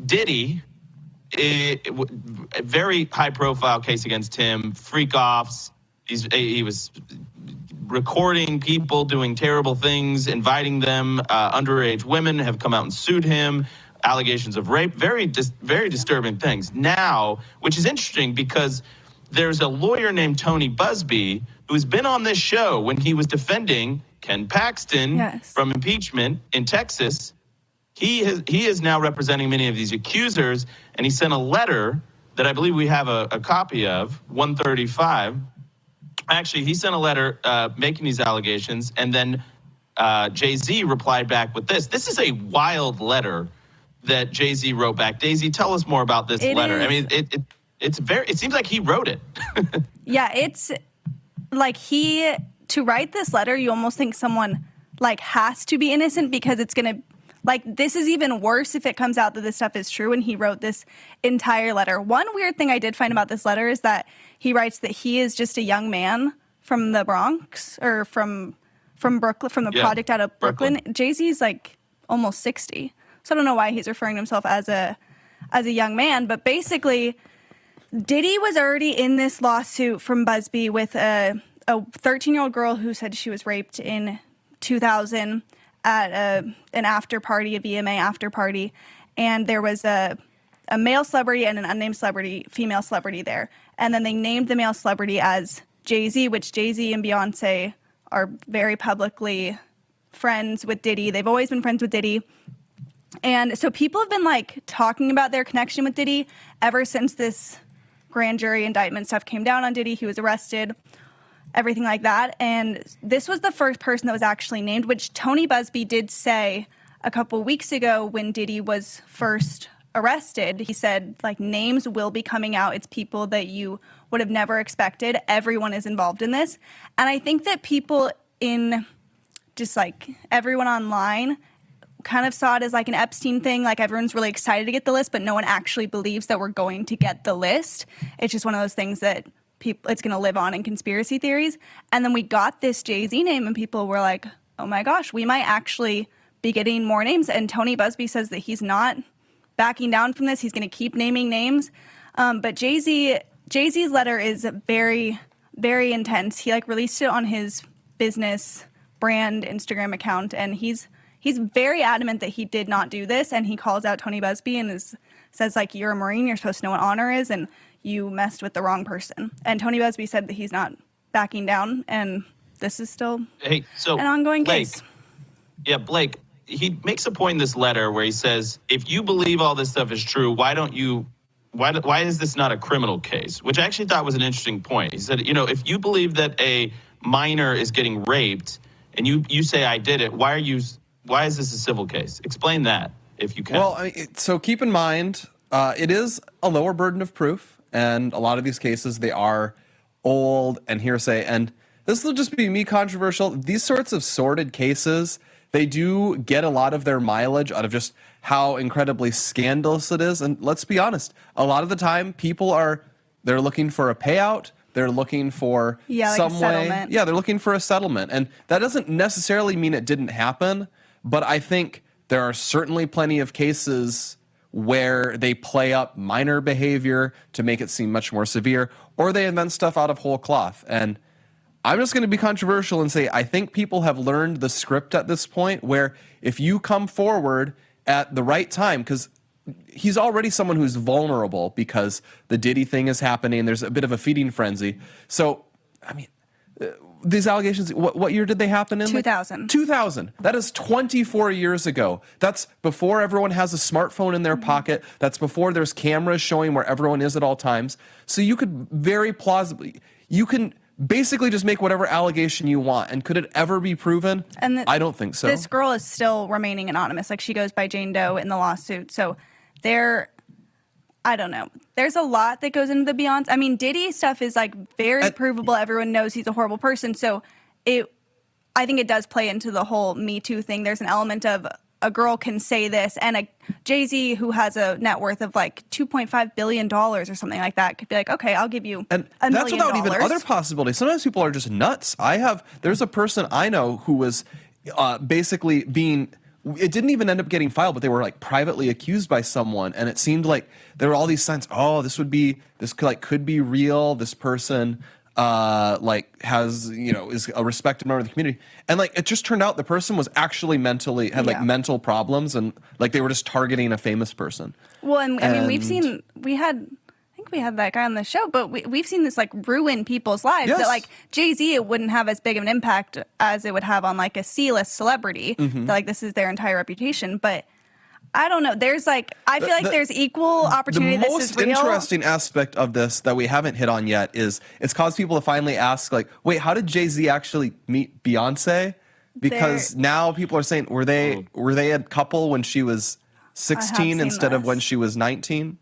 Diddy, a very high-profile case against him, freak-offs. He was recording people doing terrible things, inviting them. Underage women have come out and sued him. Allegations of rape, very disturbing things. Now, which is interesting because there's a lawyer named Tony Busby who's been on this show when he was defending Ken Paxton from impeachment in Texas. He is now representing many of these accusers, and he sent a letter that I believe we have a copy of, 135. Actually, he sent a letter making these allegations, and then Jay-Z replied back with this. This is a wild letter that Jay-Z wrote back. Daisy, tell us more about this letter. I mean, it seems like he wrote it. Yeah, it's like to write this letter, you almost think someone like has to be innocent, because it's going to, like, this is even worse if it comes out that this stuff is true and he wrote this entire letter. One weird thing I did find about this letter is that he writes that he is just a young man from the Bronx, or from Brooklyn, from the project out of Brooklyn. Jay-Z's like almost 60. So I don't know why he's referring to himself as a young man, but basically Diddy was already in this lawsuit from Busby with a 13-year-old girl who said she was raped in 2000 at an after party, a VMA after party, and there was a male celebrity and an unnamed celebrity, female celebrity there. And then they named the male celebrity as Jay-Z, which Jay-Z and Beyonce are very publicly friends with Diddy. They've always been friends with Diddy. And so people have been like talking about their connection with Diddy ever since this grand jury indictment stuff came down on Diddy. He was arrested, everything like that. And this was the first person that was actually named, which Tony Busby did say a couple weeks ago when Diddy was first arrested. He said, like, names will be coming out. It's people that you would have never expected. Everyone is involved in this. And I think that people in just like everyone online kind of saw it as like an Epstein thing. Like, everyone's really excited to get the list, but no one actually believes that we're going to get the list. It's just one of those things that it's going to live on in conspiracy theories. And then we got this Jay-Z name and people were like, oh my gosh, we might actually be getting more names. And Tony Busby says that he's not backing down from this. He's going to keep naming names. But Jay-Z's letter is very, very intense. He like released it on his business brand Instagram account, and he's very adamant that he did not do this. And he calls out Tony Busby and says like, you're a Marine, you're supposed to know what honor is, and you messed with the wrong person. And Tony Busby said that he's not backing down, and this is still an ongoing case. Yeah, Blake, he makes a point in this letter where he says, if you believe all this stuff is true, why is this not a criminal case? Which I actually thought was an interesting point. He said, if you believe that a minor is getting raped and you say I did it, why is this a civil case? Explain that, if you can. Well, so keep in mind, it is a lower burden of proof, and a lot of these cases, they are old and hearsay, and this will just be me controversial. These sorts of sordid cases, they do get a lot of their mileage out of just how incredibly scandalous it is. And let's be honest, a lot of the time people they're looking for a payout. They're looking for some way. Yeah, they're looking for a settlement. And that doesn't necessarily mean it didn't happen. But I think there are certainly plenty of cases where they play up minor behavior to make it seem much more severe, or they invent stuff out of whole cloth. And I'm just going to be controversial and say I think people have learned the script at this point, where if you come forward at the right time, because he's already someone who's vulnerable because the Diddy thing is happening, there's a bit of a feeding frenzy. So, I mean, these allegations, what year did they happen in? 2000. 2000. That is 24 years ago. That's before everyone has a smartphone in their pocket. That's before there's cameras showing where everyone is at all times. So you could very plausibly, you can basically just make whatever allegation you want. And could it ever be proven? I don't think so. This girl is still remaining anonymous. Like, she goes by Jane Doe in the lawsuit. So I don't know. There's a lot that goes into the Beyonce. I mean, Diddy stuff is like very provable. Everyone knows he's a horrible person. So I think it does play into the whole Me Too thing. There's an element of a girl can say this, and a Jay-Z who has a net worth of like $2.5 billion or something like that could be like, okay, I'll give you $1 million. That's without even other possibilities. Sometimes people are just nuts. There's a person I know who was basically being it didn't even end up getting filed, but they were like privately accused by someone, and it seemed like there were all these signs. Oh, this could be real. This person like has, is a respected member of the community, and like it just turned out the person was actually had like mental problems, and like they were just targeting a famous person. Well, and I mean, we had that guy on the show, but we've seen this like ruin people's lives. Yes. That like Jay-Z, it wouldn't have as big of an impact as it would have on like a C-list celebrity. That, like, this is their entire reputation. But I don't know. There's like, I feel like there's equal opportunity. The This is most real. interesting aspect of this that we haven't hit on yet is it's caused people to finally ask, like, wait, how did Jay-Z actually meet Beyonce? Because now people are saying, were they a couple when she was 16 instead of when she was 19?